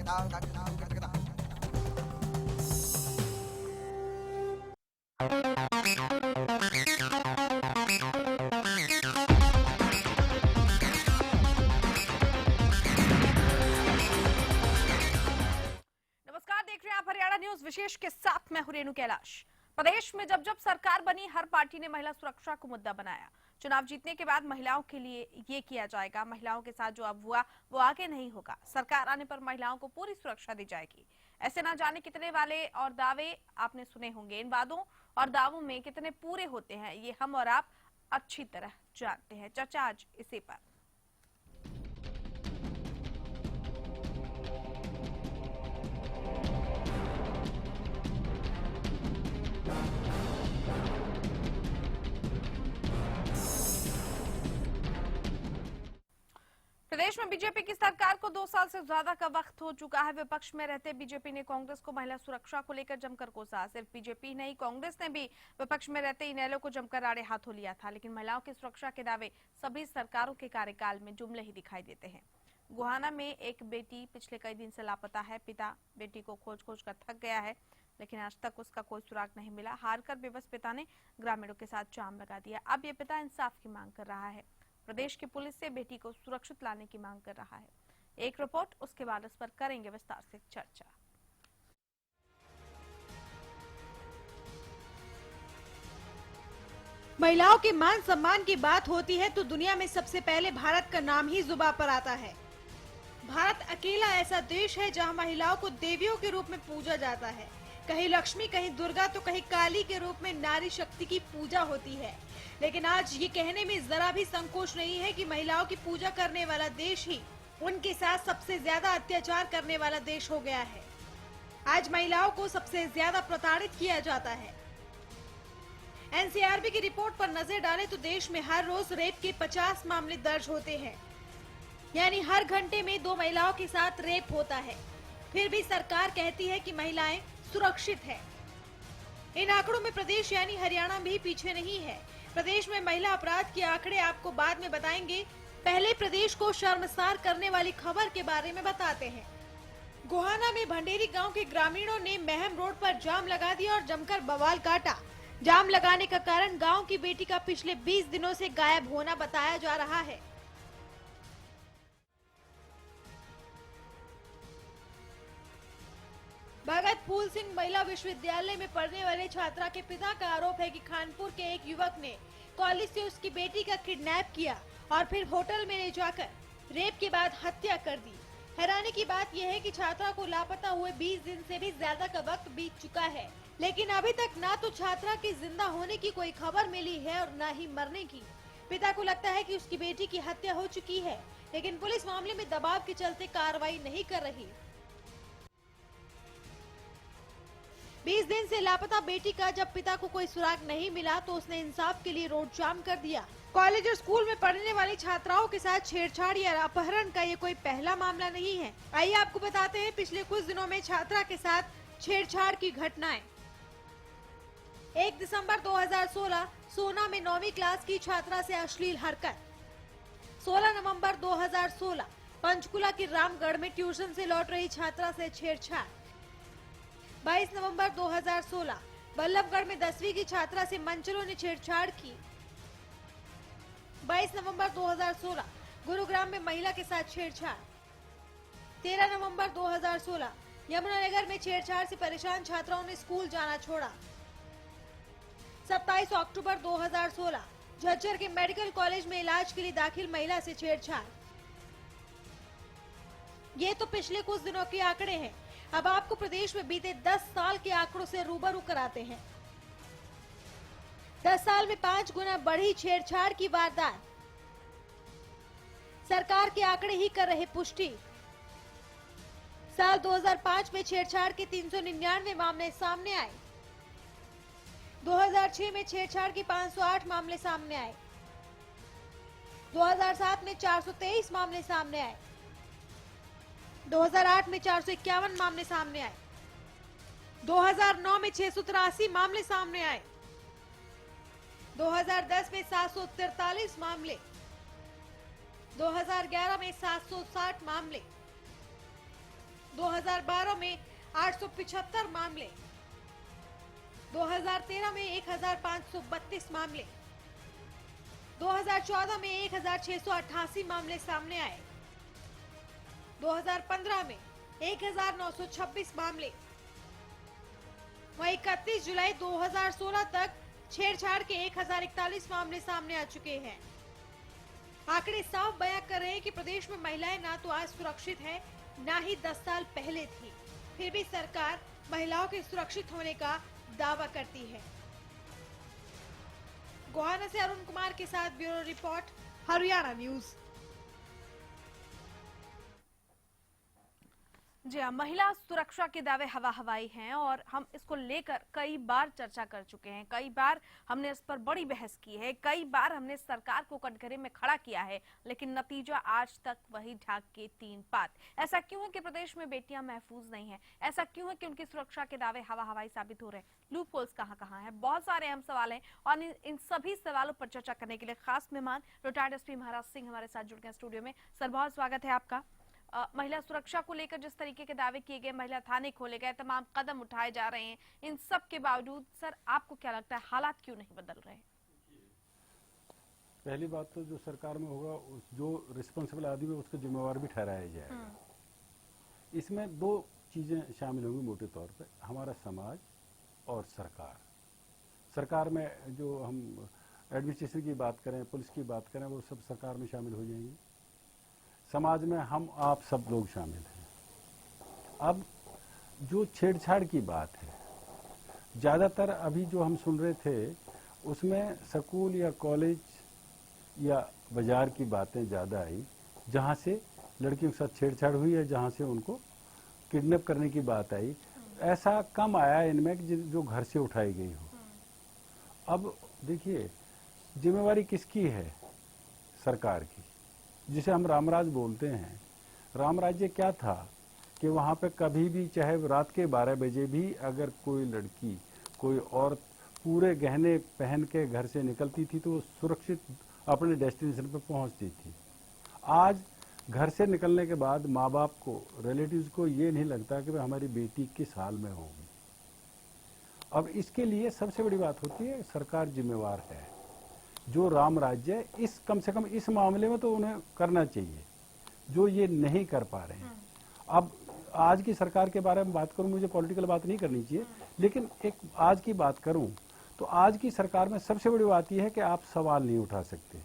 देख रहे हैं आप हरियाणा न्यूज विशेष के साथ मैं हूं रेणु कैलाश। प्रदेश में जब जब सरकार बनी हर पार्टी ने महिला सुरक्षा को मुद्दा बनाया। चुनाव जीतने के बाद महिलाओं के लिए ये किया जाएगा, महिलाओं के साथ जो अब हुआ वो आगे नहीं होगा। सरकार आने पर महिलाओं को पूरी सुरक्षा दी जाएगी। ऐसे ना जाने कितने वाले और दावे आपने सुने होंगे। इन वादों और दावों में कितने पूरे होते हैं ये हम और आप अच्छी तरह जानते हैं। चर्चा आज इसी पर। प्रदेश में बीजेपी की सरकार को 2 साल से ज्यादा का वक्त हो चुका है। विपक्ष में रहते बीजेपी ने कांग्रेस को महिला सुरक्षा को लेकर जमकर कोसा। सिर्फ बीजेपी नहीं, कांग्रेस ने भी विपक्ष में रहते इनेलो को जमकर आड़े हाथों लिया था। लेकिन महिलाओं की सुरक्षा के दावे सभी सरकारों के कार्यकाल में जुमले ही दिखाई देते हैं। गोहाना में एक बेटी पिछले कई दिन से लापता है। पिता बेटी को खोज खोज कर थक गया है, लेकिन आज तक उसका कोई सुराग नहीं मिला। हारकर बेबस पिता ने ग्रामीणों के साथ जाम लगा दिया। अब ये पिता इंसाफ की मांग कर रहा है। प्रदेश की पुलिस से बेटी को सुरक्षित लाने की मांग कर रहा है। एक रिपोर्ट, उसके बाद इस पर करेंगे विस्तार से चर्चा। महिलाओं के मान सम्मान की बात होती है तो दुनिया में सबसे पहले भारत का नाम ही जुबान पर आता है। भारत अकेला ऐसा देश है जहां महिलाओं को देवियों के रूप में पूजा जाता है। कहीं लक्ष्मी, कहीं दुर्गा तो कहीं काली के रूप में नारी शक्ति की पूजा होती है। लेकिन आज ये कहने में जरा भी संकोच नहीं है कि महिलाओं की पूजा करने वाला देश ही उनके साथ सबसे ज्यादा अत्याचार करने वाला देश हो गया है। आज महिलाओं को सबसे ज्यादा प्रताड़ित किया जाता है। एनसीआरबी की रिपोर्ट पर नजर डालें तो देश में हर रोज रेप के 50 मामले दर्ज होते हैं, यानी हर घंटे में 2 महिलाओं के साथ रेप होता है। फिर भी सरकार कहती है कि महिलाएं सुरक्षित है। इन आंकड़ों में प्रदेश यानी हरियाणा भी पीछे नहीं है। प्रदेश में महिला अपराध के आंकड़े आपको बाद में बताएंगे। पहले प्रदेश को शर्मसार करने वाली खबर के बारे में बताते हैं। गोहाना में भंडेरी गांव के ग्रामीणों ने महम रोड पर जाम लगा दिया और जमकर बवाल काटा। जाम लगाने का कारण गांव की बेटी का पिछले 20 दिनों से गायब होना बताया जा रहा है। भगत फूल सिंह महिला विश्वविद्यालय में पढ़ने वाले छात्रा के पिता का आरोप है कि खानपुर के एक युवक ने कॉलेज से उसकी बेटी का किडनैप किया और फिर होटल में ले जाकर रेप के बाद हत्या कर दी। हैरानी की बात यह है कि छात्रा को लापता हुए 20 दिन से भी ज्यादा का वक्त बीत चुका है, लेकिन अभी तक ना तो छात्रा के जिंदा होने की कोई खबर मिली है और न ही मरने की। पिता को लगता है कि उसकी बेटी की हत्या हो चुकी है, लेकिन पुलिस मामले में दबाव के चलते कार्रवाई नहीं कर रही। 20 दिन से लापता बेटी का जब पिता को कोई सुराग नहीं मिला तो उसने इंसाफ के लिए रोड जाम कर दिया। कॉलेज और स्कूल में पढ़ने वाली छात्राओं के साथ छेड़छाड़ या अपहरण का ये कोई पहला मामला नहीं है। आइए आपको बताते हैं पिछले कुछ दिनों में छात्रा के साथ छेड़छाड़ की घटनाएं। 1 दिसंबर 2016 सोना में 9वीं क्लास की छात्रा से अश्लील हरकत। 16 नवंबर 2016 पंचकुला के रामगढ़ में ट्यूशन से लौट रही छात्रा से छेड़छाड़। 22 नवंबर 2016 बल्लभगढ़ में 10वीं की छात्रा से मंचलों ने छेड़छाड़ की। 22 नवंबर 2016 गुरुग्राम में महिला के साथ छेड़छाड़। 13 नवंबर 2016 यमुनानगर में छेड़छाड़ से परेशान छात्राओं ने स्कूल जाना छोड़ा। 27 अक्टूबर 2016 झज्जर के मेडिकल कॉलेज में इलाज के लिए दाखिल महिला से छेड़छाड़। ये तो पिछले कुछ दिनों के आंकड़े हैं। अब आपको प्रदेश में बीते 10 साल के आंकड़ों से रूबरू कराते हैं। 10 साल में 5 गुना बढ़ी छेड़छाड़ की वारदात। सरकार के आंकड़े ही कर रहे पुष्टि। साल 2005 में छेड़छाड़ के 399 मामले सामने आए। 2006 में छेड़छाड़ के 508 मामले सामने आए। 2007 में 423 मामले सामने आए। 2008 में 451 मामले सामने आए। 2009 में 683 मामले सामने आए। 2010 में 743 मामले। 2011 में 760 मामले। 2012 में 875 मामले, 2013 में 1532 मामले, 2014 में 1688 मामले सामने आए, 2015 में 1926 मामले, वहीं 31 जुलाई 2016 तक छेड़छाड़ के 1041 मामले सामने आ चुके हैं। आंकड़े साफ बयां कर रहे हैं कि प्रदेश में महिलाएं ना तो आज सुरक्षित है, ना ही 10 साल पहले थी। फिर भी सरकार महिलाओं के सुरक्षित होने का दावा करती है। गोहाना से अरुण कुमार के साथ ब्यूरो रिपोर्ट, हरियाणा न्यूज। जी हाँ, महिला सुरक्षा के दावे हवा हवाई हैं और हम इसको लेकर कई बार चर्चा कर चुके हैं, कई बार हमने इस पर बड़ी बहस की है, कई बार हमने सरकार को कटघरे में खड़ा किया है, लेकिन नतीजा आज तक वही ढाक के तीन पात। ऐसा क्यों है कि प्रदेश में बेटियां महफूज नहीं हैं? ऐसा क्यों है कि उनकी सुरक्षा के दावे हवा हवाई साबित हो रहे हैं? लूप होल्स कहाँ है? बहुत सारे अहम सवाल हैं और इन सभी सवालों पर चर्चा करने के लिए खास मेहमान रिटायर्ड एसपी महाराज सिंह हमारे साथ जुड़ गए स्टूडियो में। सर, बहुत स्वागत है आपका। महिला सुरक्षा को लेकर जिस तरीके के दावे किए गए, महिला थाने खोले गए, तमाम कदम उठाए जा रहे हैं, इन सब के बावजूद सर आपको क्या लगता है हालात क्यों नहीं बदल रहे? पहली बात तो जो सरकार में होगा, जो रिस्पॉन्सिबल आदमी है उसको जिम्मेवार भी ठहराया जाएगा। इसमें दो चीजें शामिल होंगी मोटे तौर पे, हमारा समाज और सरकार। सरकार में जो हम एडमिनिस्ट्रेशन की बात करें, पुलिस की बात करें, वो सब सरकार में शामिल हो जाएंगी। समाज में हम आप सब लोग शामिल हैं। अब जो छेड़छाड़ की बात है, ज्यादातर अभी जो हम सुन रहे थे उसमें स्कूल या कॉलेज या बाजार की बातें ज्यादा आई, जहां से लड़कियों के साथ छेड़छाड़ हुई है, जहां से उनको किडनैप करने की बात आई। ऐसा कम आया इनमें कि जो घर से उठाई गई हो। अब देखिए, जिम्मेवारी किसकी है? सरकार की, जिसे हम रामराज बोलते हैं। रामराज्य क्या था कि वहां पे कभी भी, चाहे रात के 12 बजे भी, अगर कोई लड़की, कोई औरत पूरे गहने पहन के घर से निकलती थी तो वो सुरक्षित अपने डेस्टिनेशन पे पहुंचती थी। आज घर से निकलने के बाद माँ बाप को, रिलेटिव्स को ये नहीं लगता कि हमारी बेटी किस हाल में होगी। अब इसके लिए सबसे बड़ी बात होती है, सरकार जिम्मेवार है। जो राम राज्य, इस कम से कम इस मामले में तो उन्हें करना चाहिए, जो ये नहीं कर पा रहे हैं। अब आज की सरकार के बारे में बात करूं, मुझे पॉलिटिकल बात नहीं करनी चाहिए, लेकिन एक आज की बात करूं तो आज की सरकार में सबसे बड़ी बात यह है कि आप सवाल नहीं उठा सकते।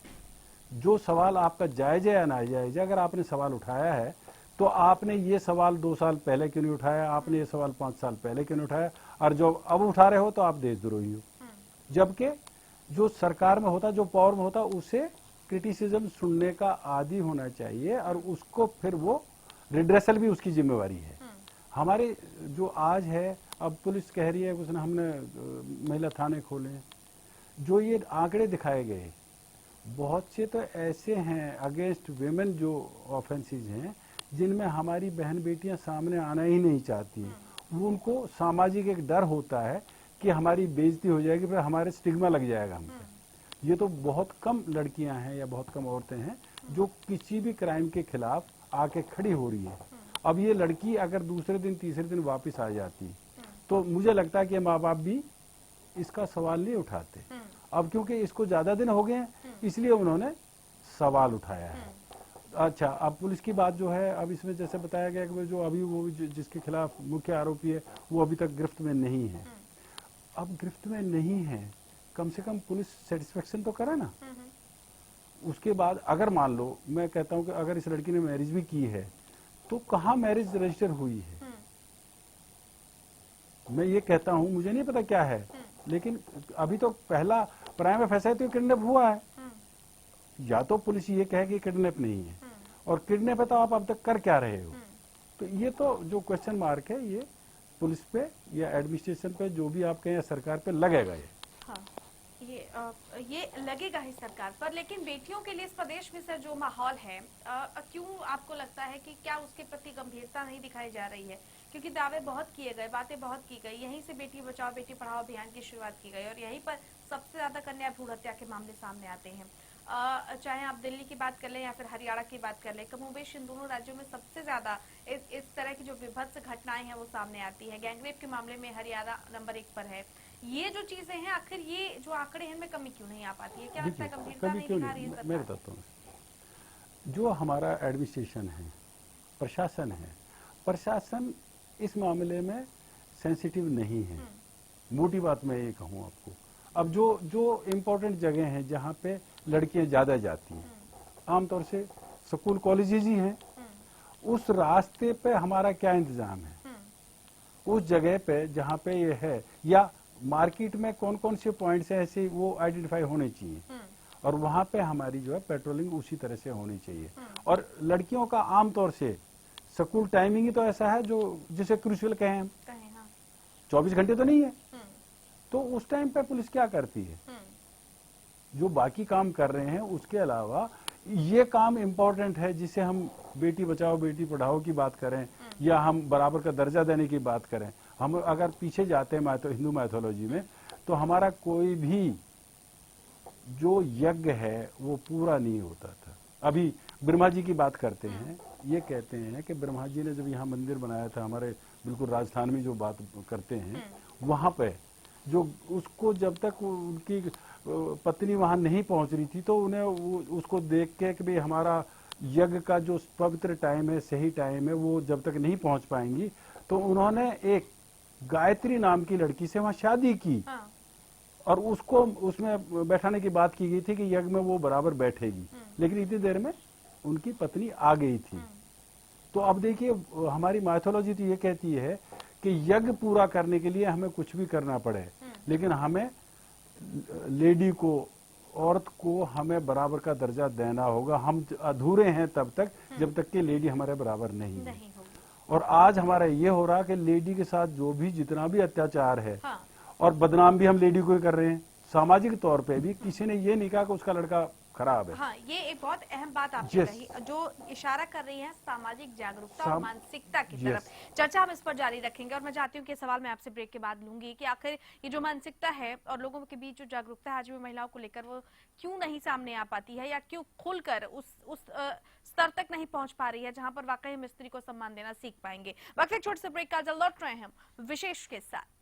जो सवाल आपका जायज है या नाजायज है, अगर आपने सवाल उठाया है तो आपने ये सवाल 2 साल पहले क्यों नहीं उठाया, आपने ये सवाल 5 साल पहले क्यों नहीं उठाया, और जो अब उठा रहे हो तो आप देशद्रोही हो। जबकि जो सरकार में होता, जो पावर में होता, उसे क्रिटिसिज्म सुनने का आदी होना चाहिए और उसको फिर वो रिड्रेसल भी उसकी जिम्मेवारी है। हमारे जो आज है, अब पुलिस कह रही है उसने, हमने महिला थाने खोले। जो ये आंकड़े दिखाए गए, बहुत से तो ऐसे हैं अगेंस्ट विमेन जो ऑफेंसेस हैं, जिनमें हमारी बहन बेटियां सामने आना ही नहीं चाहती हैं। वो उनको सामाजिक एक डर होता है कि हमारी बेइज्जती हो जाएगी, फिर हमारे स्टिग्मा लग जाएगा हम पे। ये तो बहुत कम लड़कियां हैं या बहुत कम औरतें हैं जो किसी भी क्राइम के खिलाफ आके खड़ी हो रही है। अब ये लड़की अगर दूसरे दिन तीसरे दिन वापस आ जाती तो मुझे लगता है कि माँ बाप भी इसका सवाल नहीं उठाते। अब क्योंकि इसको ज्यादा दिन हो गए हैं, इसलिए उन्होंने सवाल उठाया है। अच्छा, अब पुलिस की बात जो है, अब इसमें जैसे बताया गया कि जो अभी वो जिसके खिलाफ मुख्य आरोपी है वो अभी तक गिरफ्त में नहीं है। अब गिरफ्त में नहीं है, कम से कम पुलिस सेटिस्फेक्शन तो करे ना। उसके बाद अगर मान लो, मैं कहता हूं कि अगर इस लड़की ने मैरिज भी की है तो कहाँ मैरिज रजिस्टर हुई है? मैं ये कहता हूं, मुझे नहीं पता क्या है, लेकिन अभी तो पहला प्राइम ऑफेंस है तो किडनैप हुआ है। या तो पुलिस ये कहे कि किडनैप नहीं है, और किडनैप है तो आप अब तक कर क्या रहे हो? तो ये तो जो क्वेश्चन मार्क है, ये पुलिस पे या एडमिनिस्ट्रेशन पे, जो भी आप कहें, या सरकार पे लगेगा। ये हाँ, ये लगेगा ही सरकार पर, लेकिन बेटियों के लिए इस प्रदेश में सर जो माहौल है, क्यों आपको लगता है कि क्या उसके प्रति गंभीरता नहीं दिखाई जा रही है? क्योंकि दावे बहुत किए गए, बातें बहुत की गई, यहीं से बेटी बचाओ बेटी पढ़ाओ अभियान की शुरुआत की गई और यहीं पर सबसे ज्यादा कन्या भ्रूण हत्या के मामले सामने आते हैं। चाहे आप दिल्ली की बात कर लें या फिर हरियाणा की बात कर लें, कमोबेश इन दोनों राज्यों में सबसे ज्यादा इस तरह की जो विभत्स घटनाएं हैं वो सामने आती है। गैंगरेप के मामले में हरियाणा नंबर 1 पर है। ये जो चीजें हैं, आखिर ये जो आंकड़े हैं इनमें कमी क्यों नहीं आ पाती है? क्या लगता है गंभीरता नहीं दिखा रही है सरकार? मैं बताता हूँ, जो हमारा एडमिनिस्ट्रेशन है, प्रशासन है, प्रशासन इस मामले में सेंसिटिव नहीं है। मोटी बात मैं ये कहूँ आपको, अब जो इम्पोर्टेंट जगह हैं जहाँ पे लड़कियां ज्यादा जाती हैं, आमतौर से स्कूल कॉलेजेस ही हैं, उस रास्ते पे हमारा क्या इंतजाम है? उस जगह पे जहाँ पे ये है, या मार्केट में कौन कौन से पॉइंट्स हैं ऐसे, वो आइडेंटिफाई होने चाहिए और वहां पे हमारी जो है पेट्रोलिंग उसी तरह से होनी चाहिए। और लड़कियों का आमतौर से स्कूल टाइमिंग ही तो ऐसा है जो जिसे क्रूशियल कहें हम, 24 घंटे तो नहीं है। तो उस टाइम पे पुलिस क्या करती है? जो बाकी काम कर रहे हैं उसके अलावा ये काम इम्पोर्टेंट है, जिसे हम बेटी बचाओ बेटी पढ़ाओ की बात करें या हम बराबर का दर्जा देने की बात करें। हम अगर पीछे जाते हैं हिंदू मैथोलॉजी में, तो हमारा कोई भी जो यज्ञ है वो पूरा नहीं होता था। अभी ब्रह्मा जी की बात करते हैं, ये कहते हैं कि ब्रह्मा जी ने जब यहाँ मंदिर बनाया था, हमारे बिल्कुल राजस्थान में जो बात करते हैं, वहां पे जो उसको जब तक उनकी पत्नी वहां नहीं पहुंच रही थी, तो उन्हें उसको देख के कि भाई हमारा यज्ञ का जो पवित्र टाइम है, सही टाइम है, वो जब तक नहीं पहुंच पाएंगी, तो उन्होंने एक गायत्री नाम की लड़की से वहां शादी की। और उसको उसमें बैठाने की बात की गई थी कि यज्ञ में वो बराबर बैठेगी, लेकिन इतनी देर में उनकी पत्नी आ गई थी। तो अब देखिए, हमारी माइथोलॉजी तो ये कहती है कि यज्ञ पूरा करने के लिए हमें कुछ भी करना पड़े, लेकिन हमें लेडी को, औरत को हमें बराबर का दर्जा देना होगा। हम अधूरे हैं तब तक जब तक कि लेडी हमारे बराबर नहीं है। और आज हमारा ये हो रहा कि लेडी के साथ जो भी जितना भी अत्याचार है, और बदनाम भी हम लेडी को ही कर रहे हैं। सामाजिक तौर पे भी किसी ने ये नहीं कहा कि उसका लड़का खराब है। हाँ, ये एक बहुत अहम बात आपने कही, जो इशारा कर रही है सामाजिक जागरूकता और मानसिकता की तरफ। चर्चा हम इस पर जारी रखेंगे और मैं चाहती हूँ कि सवाल मैं आपसे ब्रेक के बाद लूंगी कि आखिर ये जो मानसिकता है और लोगों के बीच जो जागरूकता है आज भी महिलाओं को लेकर, वो क्यों नहीं सामने आ पाती है, या क्यों खुलकर उस स्तर तक नहीं पहुंच पा रही है जहां पर वाकई हम स्त्री को सम्मान देना सीख पाएंगे। वक्त एक छोटे से ब्रेक का, जल्द लौट रहे हैं हम विशेष के साथ।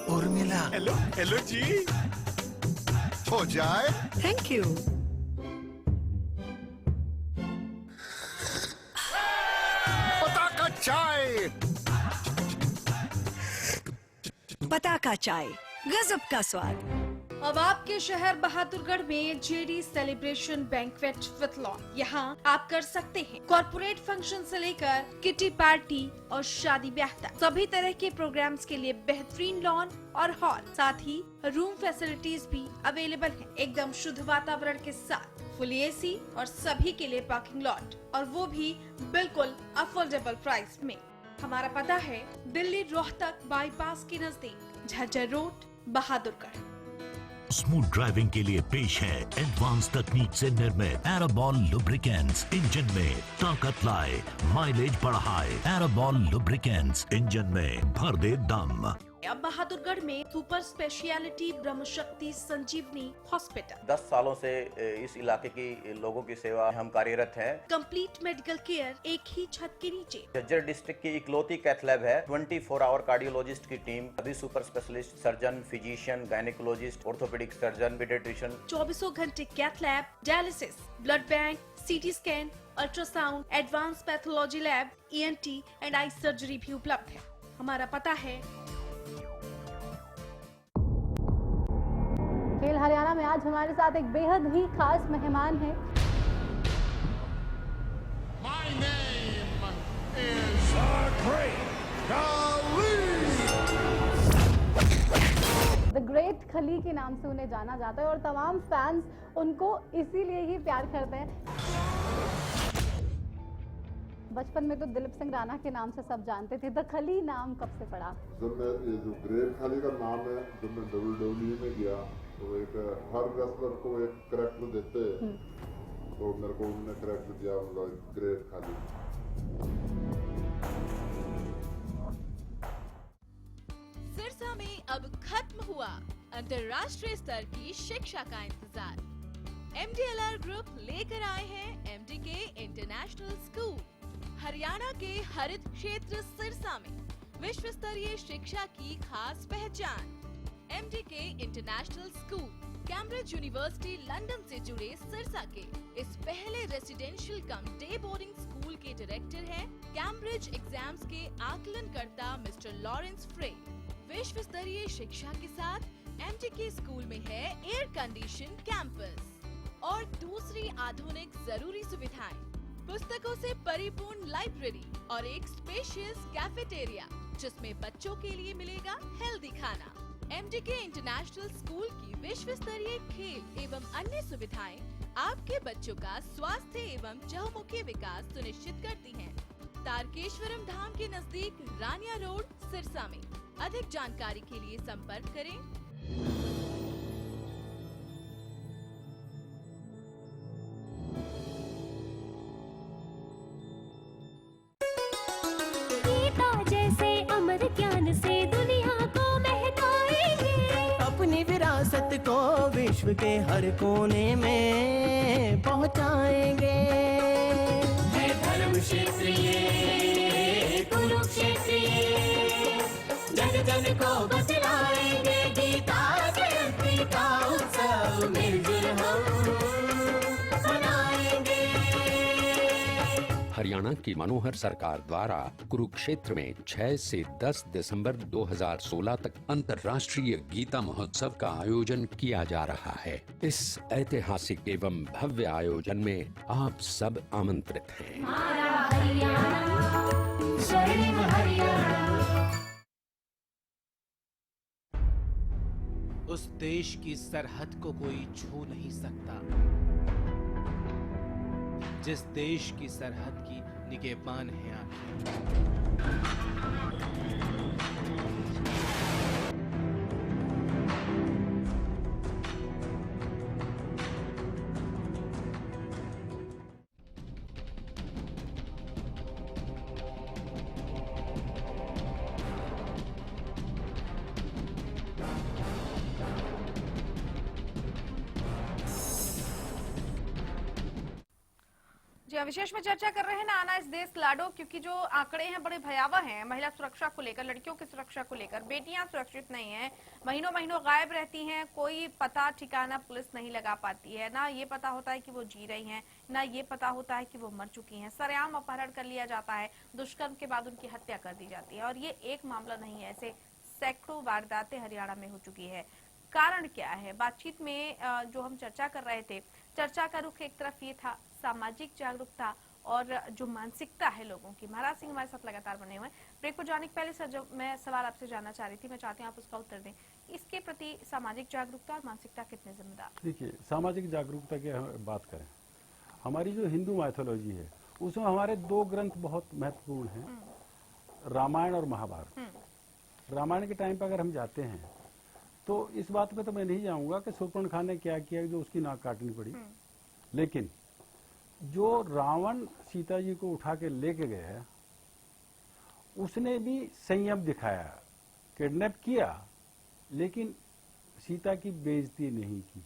उर्मिला, हेलो हेलो जी, हो जाए। Thank you. पताका चाय, पताका चाय, गजब का स्वाद। अब आपके शहर बहादुरगढ़ में JD celebration banquet with lawn. यहाँ आप कर सकते हैं कॉर्पोरेट फंक्शन से लेकर किटी पार्टी और शादी ब्याह तक। सभी तरह के प्रोग्राम्स के लिए बेहतरीन लॉन और हॉल, साथ ही रूम फैसिलिटीज भी अवेलेबल हैं। एकदम शुद्ध वातावरण के साथ फुल एसी और सभी के लिए पार्किंग लॉट, और वो भी बिल्कुल अफोर्डेबल प्राइस में। हमारा पता है दिल्ली रोहतक बाईपास के नजदीक, Jhajjar road, Bahadurgarh. Smooth driving के लिए पेश है एडवांस तकनीक से निर्मित एराबॉल लुब्रिकेंट्स। इंजन में ताकत लाए, माइलेज बढ़ाए। एराबॉल लुब्रिकेंट्स, इंजन में भर दे दम। अब बहादुरगढ़ में सुपर स्पेशलिटी ब्रह्मशक्ति संजीवनी हॉस्पिटल। 10 सालों से इस इलाके की लोगों की सेवा हम कार्यरत हैं। कंप्लीट मेडिकल केयर एक ही छत के नीचे। झज्जर डिस्ट्रिक्ट की इकलौती कैथ लैब है। 24 आवर कार्डियोलॉजिस्ट की टीम, सभी super specialist, surgeon, physician, gynaecologist, orthopaedic surgeon, paediatrician. 24 घंटे cath lab, dialysis, blood bank, CT scan, ultrasound, advance pathology lab, ENT and eye surgery भी उपलब्ध है। हमारा पता है खेल हरियाणा में आज हमारे साथ एक बेहद ही खास मेहमान है। My name is the Great Khali. The great खली के नाम से उन्हें जाना जाता है और तमाम फैंस उनको इसीलिए ही प्यार करते हैं। बचपन में तो दिलीप सिंह राणा के नाम से सब जानते थे, द खली नाम कब से पड़ा? जब मैं ये जो ग्रेट खली का नाम है, जब मैं WWE में गया तो एक हर रेसलर को एक कैरेक्टर देते हैं, तो मेरे को उन्होंने कैरेक्टर दिया मतलब ग्रेट खली। सिरसा में अब खत्म हुआ अंतर्राष्ट्रीय स्तर की शिक्षा का इंतजार। MDLR ग्रुप लेकर आए हैं MDK इंटरनेशनल स्कूल। हरियाणा के हरित क्षेत्र सिरसा में विश्व स्तरीय शिक्षा की खास पहचान। MDK international school Cambridge university London से जुड़े सिरसा के इस पहले रेसिडेंशियल कम डे बोर्डिंग स्कूल के डायरेक्टर हैं कैम्ब्रिज एग्जाम्स के आकलनकर्ता मिस्टर लॉरेंस फ्रे। विश्व स्तरीय शिक्षा के साथ MDK स्कूल में है एयर कंडीशन कैंपस और दूसरी आधुनिक जरूरी सुविधाएं, पुस्तकों से परिपूर्ण लाइब्रेरी और एक स्पेशियस कैफेटेरिया जिसमें बच्चों के लिए मिलेगा हेल्दी खाना। MDK इंटरनेशनल स्कूल की विश्व स्तरीय खेल एवं अन्य सुविधाएं आपके बच्चों का स्वास्थ्य एवं चहुमुखी विकास सुनिश्चित करती हैं। तारकेश्वरम धाम के नजदीक रानिया रोड सिरसा में। अधिक जानकारी के लिए संपर्क करें। गीता जैसे अमर ज्ञान से दुनिया को महकाएंगे, अपनी विरासत को विश्व के हर कोने में पहुंचाएंगे। है धर्म क्षेत्र ये कुरुक्षेत्र ये, जन जन को बतलाएंगे गीता जयंती का उत्सव मिलजुल हम मनाएंगे। हरियाणा की मनोहर सरकार द्वारा कुरुक्षेत्र में 6 से 10 दिसंबर 2016 तक अंतर्राष्ट्रीय गीता महोत्सव का आयोजन किया जा रहा है। इस ऐतिहासिक एवं भव्य आयोजन में आप सब आमंत्रित हैं। स्वर्णिम हरियाणा। उस देश की सरहद को कोई छू नहीं सकता जिस देश की सरहद की निगहबान है आंखें। जी, विशेष में चर्चा कर रहे हैं ना आना इस देश लाडो, क्योंकि जो आंकड़े हैं बड़े भयावह हैं महिला सुरक्षा को लेकर, लड़कियों की सुरक्षा को लेकर। बेटियां सुरक्षित नहीं हैं, महीनों महीनों गायब रहती हैं, कोई पता ठिकाना पुलिस नहीं लगा पाती है। ना ये पता होता है कि वो जी रही हैं, ना ये पता होता है कि वो मर चुकी हैं। सरेआम अपहरण कर लिया जाता है, दुष्कर्म के बाद उनकी हत्या कर दी जाती है। और ये एक मामला नहीं है, ऐसे सैकड़ों वारदातें हरियाणा में हो चुकी है। कारण क्या है? बातचीत में जो हम चर्चा कर रहे थे, चर्चा का रुख एक तरफ ये था सामाजिक जागरूकता और जो मानसिकता है लोगों की। महाराज सिंह हमारे साथ लगातार बने हुए हैं। ब्रेक को जाने के पहले सर, जो मैं सवाल आपसे जानना चाह रही थी, मैं चाहती हूँ आप उसका उत्तर दें। इसके प्रति सामाजिक जागरूकता और मानसिकता कितने जिम्मेदार? देखिए, सामाजिक जागरूकता की हम बात करें, हमारी जो हिंदू माइथोलॉजी है उसमें हमारे 2 ग्रंथ बहुत महत्वपूर्ण हैं, रामायण और महाभारत। रामायण के टाइम पर अगर हम जाते हैं तो इस बात पे तो मैं नहीं जाऊंगा कि शूर्पणखा ने क्या किया जो उसकी नाक काटनी पड़ी, लेकिन जो रावण सीता जी को उठा के लेके गया उसने भी संयम दिखाया, किडनैप किया लेकिन सीता की बेइज्जती नहीं की,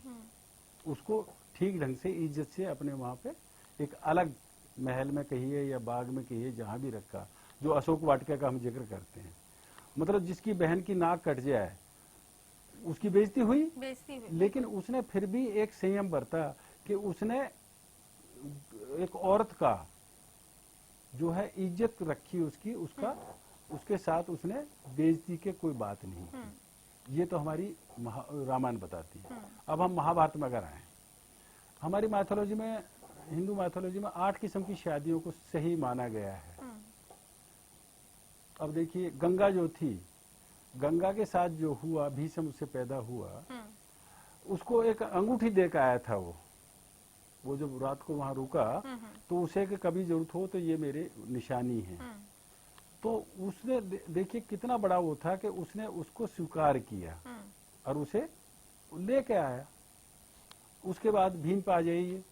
उसको ठीक ढंग से इज्जत से अपने वहां पे एक अलग महल में कहिए या बाग में कहिए जहां भी रखा, जो अशोक वाटिका का हम जिक्र करते हैं। मतलब जिसकी बहन की नाक कट जाए उसकी बेइज्जती हुई, लेकिन उसने फिर भी एक संयम बरता कि उसने एक औरत का जो है इज्जत रखी उसकी, उसके साथ उसने बेइज्जती के कोई बात नहीं की। ये तो हमारी रामायण बताती है। अब हम महाभारत में अगर आए, हमारी माइथोलॉजी में, हिंदू माइथोलॉजी में 8 किस्म की शादियों को सही माना गया है। अब देखिए, गंगा जो थी गंगा के साथ जो हुआ, भीष्म उससे पैदा हुआ, उसको एक अंगूठी दे के आया था वो जब रात को वहां रुका तो उसे कि कभी जरूरत हो तो ये मेरे निशानी है। तो उसने देखिए कितना बड़ा वो था कि उसने उसको स्वीकार किया और उसे लेके आया। उसके बाद भीम पे आ जाइए,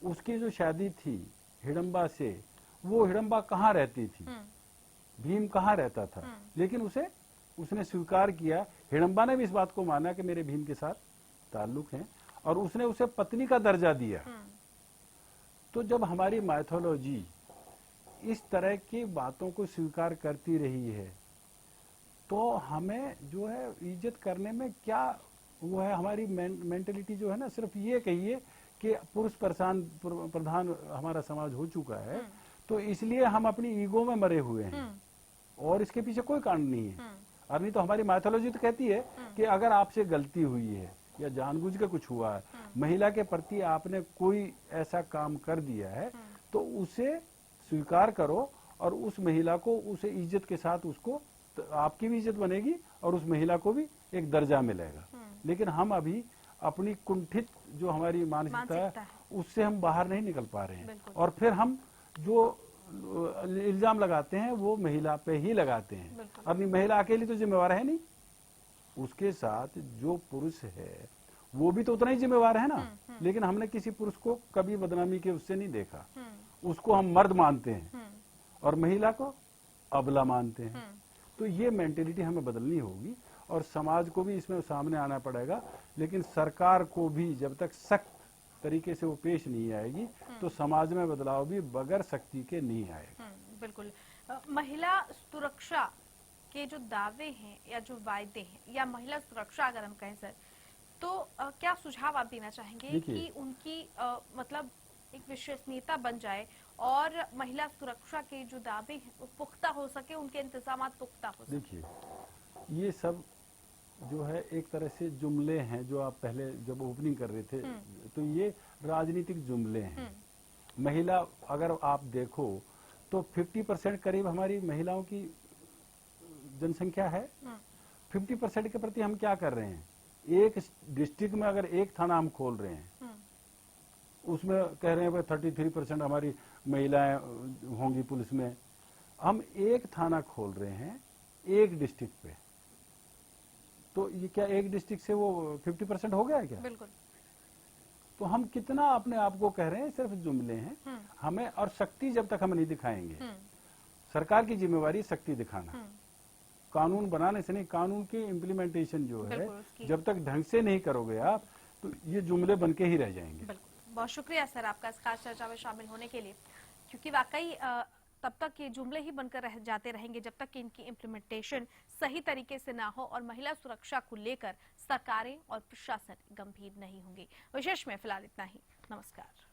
उसकी जो शादी थी हिडम्बा से, वो हिडम्बा कहाँ रहती थी, भीम कहाँ रहता था, लेकिन उसने स्वीकार किया। हिडम्बा ने भी इस बात को माना कि मेरे भीम के साथ ताल्लुक है और उसने उसे पत्नी का दर्जा दिया। तो जब हमारी माइथोलॉजी इस तरह की बातों को स्वीकार करती रही है तो हमें जो है इज्जत करने में क्या वो है, हमारी मेंटलिटी जो है ना, सिर्फ ये कहिए कि पुरुष प्रधान हमारा समाज हो चुका है, तो इसलिए हम अपनी ईगो में मरे हुए हैं और इसके पीछे कोई कारण नहीं है। और नहीं तो हमारी माइथोलॉजी तो कहती है कि अगर आपसे गलती हुई है या जानबूझ के कुछ हुआ है, महिला के प्रति आपने कोई ऐसा काम कर दिया है, तो उसे स्वीकार करो और उस महिला को उसे इज्जत के साथ उसको, आपकी भी इज्जत बनेगी और उस महिला को भी एक दर्जा मिलेगा। लेकिन हम अभी अपनी कुंठित जो हमारी मानसिकता है उससे हम बाहर नहीं निकल पा रहे हैं और फिर हम जो इल्जाम लगाते हैं वो महिला पे ही लगाते हैं। अपनी महिला अकेली तो जिम्मेवार है नहीं, उसके साथ जो पुरुष है वो भी तो उतना ही जिम्मेवार है ना। लेकिन हमने किसी पुरुष को कभी बदनामी के उससे नहीं देखा, उसको हम मर्द मानते हैं और महिला को अबला मानते हैं। तो ये मेंटेलिटी हमें बदलनी होगी और समाज को भी इसमें सामने आना पड़ेगा। लेकिन सरकार को भी जब तक सख्त तरीके से वो पेश नहीं आएगी तो समाज में बदलाव भी बगैर सख्ती के नहीं आएगा। बिल्कुल। महिला सुरक्षा के जो दावे हैं या जो वायदे हैं या महिला सुरक्षा अगर हम कहें सर, तो क्या सुझाव आप देना चाहेंगे कि उनकी मतलब एक विश्वसनीयता बन जाए और महिला सुरक्षा के जो दावे हैं वो पुख्ता हो सके, उनके इंतजाम पुख्ता हो सके? देखिए, ये सब जो है एक तरह से जुमले हैं जो आप पहले जब ओपनिंग कर रहे थे, तो ये राजनीतिक जुमले हैं। महिला अगर आप देखो तो 50% करीब हमारी महिलाओं की जनसंख्या है। 50% के प्रति हम क्या कर रहे हैं? एक डिस्ट्रिक्ट में अगर एक थाना हम खोल रहे हैं, उसमें कह रहे हैं 33% हमारी महिलाएं होंगी पुलिस में। हम एक थाना खोल रहे हैं एक डिस्ट्रिक्ट पे, तो ये क्या एक डिस्ट्रिक्ट से वो 50% हो गया क्या? बिल्कुल। तो हम कितना अपने आप को कह रहे हैं, सिर्फ जुमले हैं। हमें और शक्ति जब तक हम नहीं दिखाएंगे, सरकार की जिम्मेवारी शक्ति दिखाना, कानून बनाने से नहीं, कानून की इम्प्लीमेंटेशन जो है जब तक ढंग से नहीं करोगे आप, तो ये जुमले बन के ही रह जाएंगे। बहुत शुक्रिया सर आपका इस खास चर्चा में शामिल होने के लिए, क्योंकि वाकई तब तक ये जुमले ही बनकर रह जाते रहेंगे जब तक कि इनकी इम्प्लीमेंटेशन सही तरीके से ना हो और महिला सुरक्षा को लेकर सरकारें और प्रशासन गंभीर नहीं होंगे। विशेष में फिलहाल इतना ही। नमस्कार।